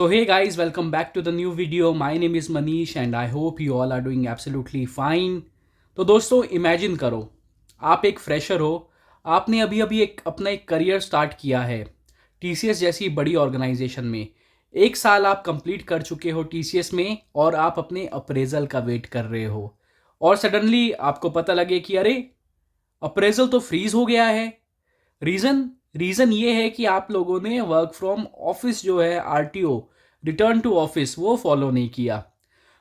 So hey guys, welcome back to the new video. My name is Manish and I hope you all are doing absolutely fine. तो दोस्तों imagine करो, आप एक fresher हो, आपने अभी अभी अपना एक करियर स्टार्ट किया है टीसीएस जैसी बड़ी ऑर्गेनाइजेशन में। एक साल आप कंप्लीट कर चुके हो टीसीएस में और आप अपने अप्रेजल का वेट कर रहे हो और सडनली आपको पता लगे कि अरे अप्रेजल तो फ्रीज हो गया है। रीज़न रीज़न ये है कि आप लोगों ने वर्क फ्रॉम ऑफिस जो है आरटीओ, रिटर्न टू ऑफिस, वो फॉलो नहीं किया।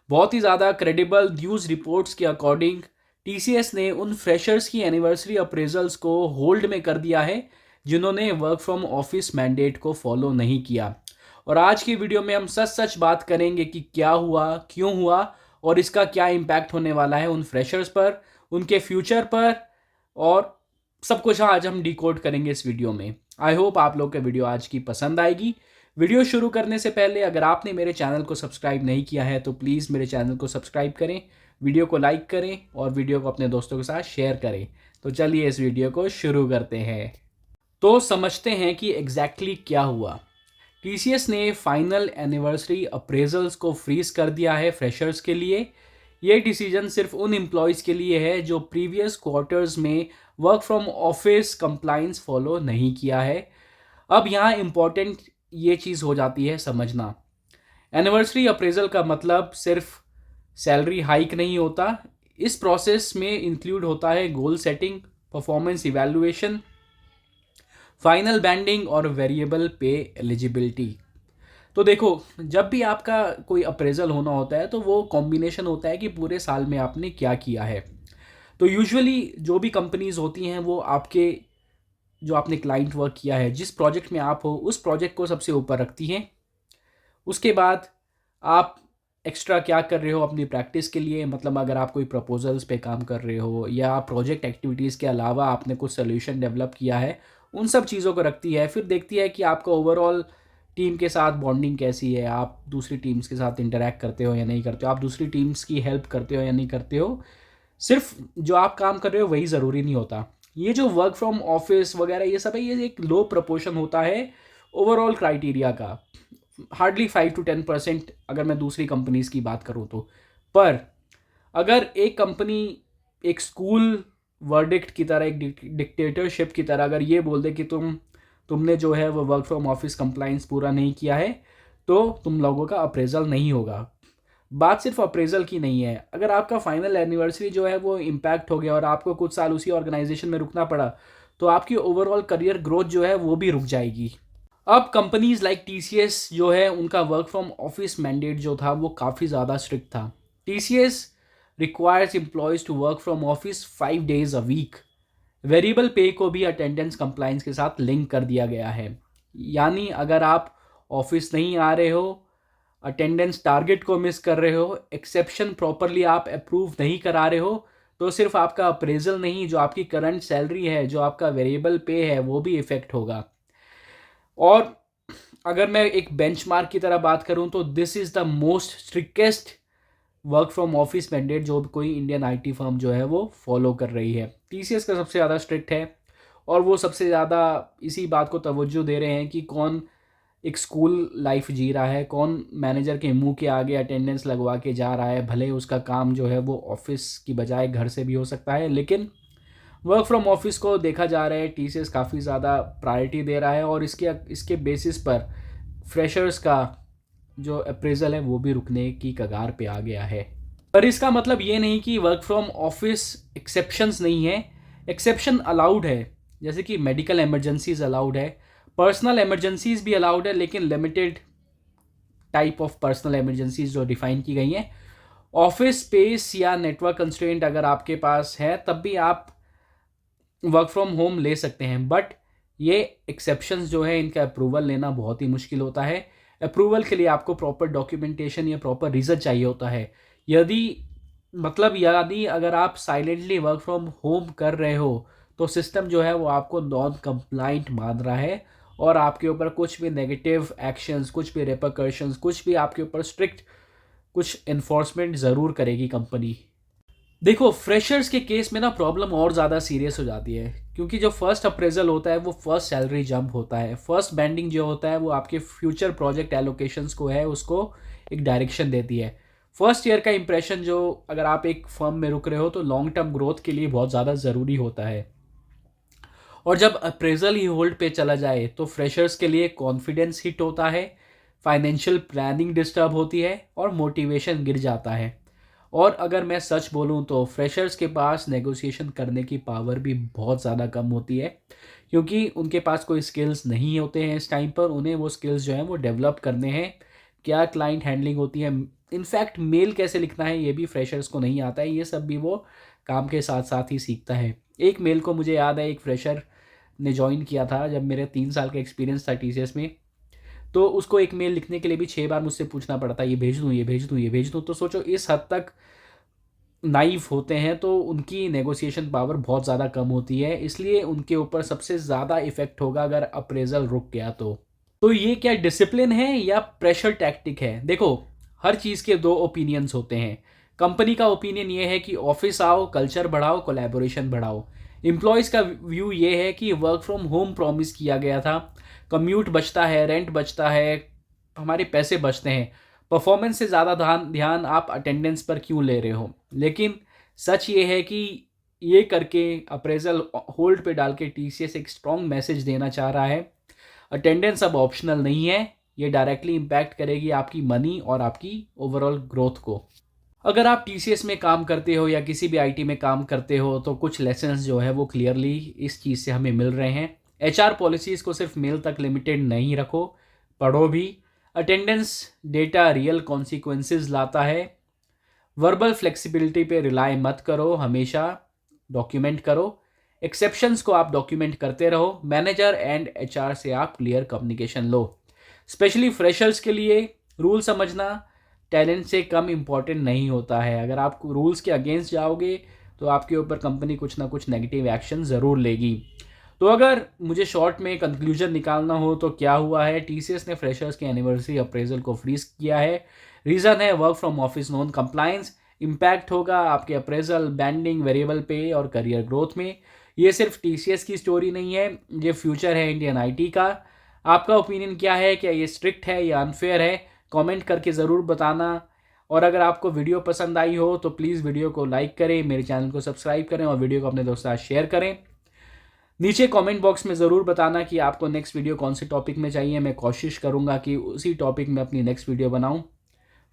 बहुत ही ज़्यादा क्रेडिबल न्यूज़ रिपोर्ट्स के अकॉर्डिंग टीसीएस ने उन फ्रेशर्स की एनिवर्सरी अप्रेजल्स को होल्ड में कर दिया है जिन्होंने वर्क फ्रॉम ऑफिस मैंडेट को फॉलो नहीं किया। और आज की वीडियो में हम सच सच बात करेंगे कि क्या हुआ, क्यों हुआ और इसका क्या इम्पैक्ट होने वाला है उन फ्रेशर्स पर, उनके फ्यूचर पर, और सब कुछ आज हम डिकोड करेंगे इस वीडियो में। आई होप आप लोग के वीडियो आज की पसंद आएगी। वीडियो शुरू करने से पहले अगर आपने मेरे चैनल को सब्सक्राइब नहीं किया है तो प्लीज़ मेरे चैनल को सब्सक्राइब करें, वीडियो को लाइक करें और वीडियो को अपने दोस्तों के साथ शेयर करें। तो चलिए इस वीडियो को शुरू करते हैं। तो समझते हैं कि एग्जैक्टली क्या हुआ। टीसीएस ने फाइनल एनिवर्सरी अप्रेजल्स को फ्रीज कर दिया है फ्रेशर्स के लिए। ये डिसीजन सिर्फ उन एम्प्लॉयज़ के लिए है जो प्रीवियस क्वार्टर्स में work from office compliance follow नहीं किया है। अब यहाँ इम्पॉर्टेंट ये चीज़ हो जाती है समझना, एनिवर्सरी अप्रेजल का मतलब सिर्फ सैलरी हाइक नहीं होता। इस प्रोसेस में इंक्लूड होता है goal setting, performance evaluation, final banding और वेरिएबल पे एलिजिबिलिटी। तो देखो, जब भी आपका कोई अप्रेजल होना होता है तो वो कॉम्बिनेशन होता है कि पूरे साल में आपने क्या किया है। तो यूजुअली जो भी कंपनीज़ होती हैं वो आपके जो आपने क्लाइंट वर्क किया है, जिस प्रोजेक्ट में आप हो, उस प्रोजेक्ट को सबसे ऊपर रखती हैं। उसके बाद आप एक्स्ट्रा क्या कर रहे हो अपनी प्रैक्टिस के लिए, मतलब अगर आप कोई प्रपोजल्स पे काम कर रहे हो या प्रोजेक्ट एक्टिविटीज़ के अलावा आपने कुछ सोल्यूशन डेवलप किया है, उन सब चीज़ों को रखती है। फिर देखती है कि आपका ओवरऑल टीम के साथ बॉन्डिंग कैसी है, आप दूसरी टीम्स के साथ इंटरेक्ट करते हो या नहीं करते हो, आप दूसरी टीम्स की हेल्प करते हो या नहीं करते हो। सिर्फ जो आप काम कर रहे हो वही ज़रूरी नहीं होता। ये जो वर्क फ्रॉम ऑफिस वगैरह ये सब है, ये एक लो प्रपोर्शन होता है ओवरऑल क्राइटेरिया का, हार्डली 5 to 10% अगर मैं दूसरी कंपनीज़ की बात करूँ तो। पर अगर एक कंपनी एक स्कूल वर्डिक्ट की तरह, एक डिक्टेटरशिप की तरह अगर ये बोल दे कि तुमने जो है वो वर्क फ्रॉम ऑफिस कंप्लाइंस पूरा नहीं किया है तो तुम लोगों का अप्रेजल नहीं होगा। बात सिर्फ अप्रेजल की नहीं है, अगर आपका फाइनल एनिवर्सरी जो है वो इम्पैक्ट हो गया और आपको कुछ साल उसी ऑर्गेनाइजेशन में रुकना पड़ा तो आपकी ओवरऑल करियर ग्रोथ जो है वो भी रुक जाएगी। अब कंपनीज लाइक टीसीएस जो है उनका वर्क फ्रॉम ऑफिस मैंडेट जो था वो काफ़ी ज़्यादा स्ट्रिक्ट था। TCS requires employees to work from office 5 days a week। Variable pay को भी अटेंडेंस कंप्लाइंस के साथ लिंक कर दिया गया है। यानी अगर आप ऑफिस नहीं आ रहे हो, अटेंडेंस टारगेट को मिस कर रहे हो, एक्सेप्शन प्रॉपरली आप अप्रूव नहीं करा रहे हो, तो सिर्फ आपका अप्रेजल नहीं, जो आपकी करंट सैलरी है, जो आपका वेरिएबल पे है, वो भी इफ़ेक्ट होगा। और अगर मैं एक बेंचमार्क की तरह बात करूं तो this is the most strictest work from office mandate जो कोई इंडियन आईटी फर्म जो है वो फॉलो कर रही है। टीसीएस का सबसे ज़्यादा स्ट्रिक्ट है और वो सबसे ज़्यादा इसी बात को तवज्जो दे रहे हैं कि कौन एक स्कूल लाइफ जी रहा है, कौन मैनेजर के मुंह के आगे अटेंडेंस लगवा के जा रहा है। भले उसका काम जो है वो ऑफिस की बजाय घर से भी हो सकता है, लेकिन वर्क फ्रॉम ऑफिस को देखा जा रहा है टीसीएस काफ़ी ज़्यादा प्रायोरिटी दे रहा है और इसके बेसिस पर फ्रेशर्स का जो अप्रेजल है वो भी रुकने की कगार पे आ गया है। पर इसका मतलब ये नहीं कि वर्क फ्रॉम ऑफिस एक्सेप्शंस नहीं है। एक्सेप्शन अलाउड है, जैसे कि मेडिकल इमरजेंसीज अलाउड है, पर्सनल इमरजेंसीज भी अलाउड है, लेकिन limited type of personal emergencies जो डिफाइन की गई हैं। ऑफिस स्पेस या नेटवर्क कंस्ट्रेंट अगर आपके पास है तब भी आप वर्क फ्रॉम होम ले सकते हैं, बट ये एक्सेप्शंस जो है इनका अप्रूवल लेना बहुत ही मुश्किल होता है। अप्रूवल के लिए आपको प्रॉपर डॉक्यूमेंटेशन या प्रॉपर रीज़न चाहिए होता है। यदि यदि अगर आप साइलेंटली वर्क फ्रॉम होम कर रहे हो तो सिस्टम जो है वो आपको नॉन कंप्लाइंट मान रहा है और आपके ऊपर कुछ भी नेगेटिव एक्शंस, कुछ भी रेपरकशंस, कुछ भी आपके ऊपर स्ट्रिक्ट कुछ इन्फोर्समेंट ज़रूर करेगी कंपनी। देखो, फ्रेशर्स के केस में ना प्रॉब्लम और ज़्यादा सीरियस हो जाती है क्योंकि जो फर्स्ट अप्रेजल होता है वो फर्स्ट सैलरी जंप होता है। फर्स्ट बैंडिंग जो होता है वो आपके फ्यूचर प्रोजेक्ट एलोकेशंस को है उसको एक डायरेक्शन देती है। फर्स्ट ईयर का इंप्रेशन जो अगर आप एक फर्म में रुक रहे हो तो लॉन्ग टर्म ग्रोथ के लिए बहुत ज़्यादा ज़रूरी होता है। और जब अप्रेजल ही होल्ड पे चला जाए तो फ्रेशर्स के लिए कॉन्फिडेंस हिट होता है, फाइनेंशियल प्लानिंग डिस्टर्ब होती है और मोटिवेशन गिर जाता है। और अगर मैं सच बोलूं तो फ्रेशर्स के पास नेगोशिएशन करने की पावर भी बहुत ज़्यादा कम होती है, क्योंकि उनके पास कोई स्किल्स नहीं होते हैं इस टाइम पर। उन्हें वो स्किल्स जो हैं वो डेवलप करने हैं। क्या क्लाइंट हैंडलिंग होती है, इनफैक्ट मेल कैसे लिखना है ये भी फ्रेशर्स को नहीं आता है। ये सब भी वो काम के साथ साथ ही सीखता है। एक मेल को मुझे याद है, एक फ्रेशर ने ज्वाइन किया था जब मेरे 3 साल का एक्सपीरियंस था टीसीएस में, तो उसको एक मेल लिखने के लिए भी 6 बार मुझसे पूछना पड़ा था, ये भेज दूँ, ये भेज दूँ, ये भेज दूँ। तो सोचो इस हद तक नाइफ होते हैं, तो उनकी नेगोशिएशन पावर बहुत ज़्यादा कम होती है, इसलिए उनके ऊपर सबसे ज़्यादा इफेक्ट होगा अगर अप्रेजल रुक गया तो ये क्या डिसिप्लिन है या प्रेशर टैक्टिक है? देखो, हर चीज़ के दो ओपिनियंस होते हैं। कंपनी का ओपिनियन ये है कि ऑफिस आओ, कल्चर बढ़ाओ, कोलैबोरेशन बढ़ाओ। एम्प्लॉयज़ का व्यू ये है कि वर्क फ्रॉम होम प्रॉमिस किया गया था, कम्यूट बचता है, रेंट बचता है, हमारे पैसे बचते हैं, परफॉर्मेंस से ज़्यादा ध्यान ध्यान आप अटेंडेंस पर क्यों ले रहे हो? लेकिन सच ये है कि ये करके अप्रेजल होल्ड पे डाल के टीसीएस एक स्ट्रॉन्ग मैसेज देना चाह रहा है। अटेंडेंस अब ऑप्शनल नहीं है, ये डायरेक्टली इम्पैक्ट करेगी आपकी मनी और आपकी ओवरऑल ग्रोथ को। अगर आप टीसीएस में काम करते हो या किसी भी आईटी में काम करते हो तो कुछ लेसन्स जो है वो क्लियरली इस चीज़ से हमें मिल रहे हैं। एचआर पॉलिसीज़ को सिर्फ मेल तक लिमिटेड नहीं रखो, पढ़ो भी। अटेंडेंस डेटा रियल कॉन्सिक्वेंसेस लाता है। वर्बल फ्लेक्सिबिलिटी पे रिलाय मत करो, हमेशा डॉक्यूमेंट करो। एक्सेप्शंस को आप डॉक्यूमेंट करते रहो। मैनेजर एंड एचआर से आप clear communication low. Specially freshers के लिए रूल समझना टैलेंट से कम इम्पॉर्टेंट नहीं होता है। अगर आप रूल्स के अगेंस्ट जाओगे तो आपके ऊपर कंपनी कुछ ना कुछ नेगेटिव एक्शन ज़रूर लेगी। तो अगर मुझे शॉर्ट में कंक्लूजन निकालना हो तो क्या हुआ है, टीसीएस ने फ्रेशर्स के एनिवर्सरी अप्रेजल को फ्रीज किया है। रीज़न है work from office non compliance. Impact होगा आपके अप्रेजल, बैंडिंग, वेरिएबल पे और करियर ग्रोथ में। ये सिर्फ टीसीएस की स्टोरी नहीं है, ये फ्यूचर है इंडियन आईटी का। आपका ओपिनियन क्या है? क्या ये स्ट्रिक्ट है या अनफेयर है? कमेंट करके ज़रूर बताना। और अगर आपको वीडियो पसंद आई हो तो प्लीज़ वीडियो को लाइक करें, मेरे चैनल को सब्सक्राइब करें और वीडियो को अपने दोस्तों के साथ शेयर करें। नीचे कमेंट बॉक्स में ज़रूर बताना कि आपको नेक्स्ट वीडियो कौन से टॉपिक में चाहिए। मैं कोशिश करूँगा कि उसी टॉपिक में अपनी नेक्स्ट वीडियो बनाऊँ।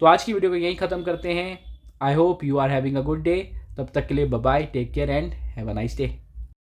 तो आज की वीडियो को यहीं ख़त्म करते हैं। I hope you are having a good day. तब तक के लिए bye bye, take care and have a nice day.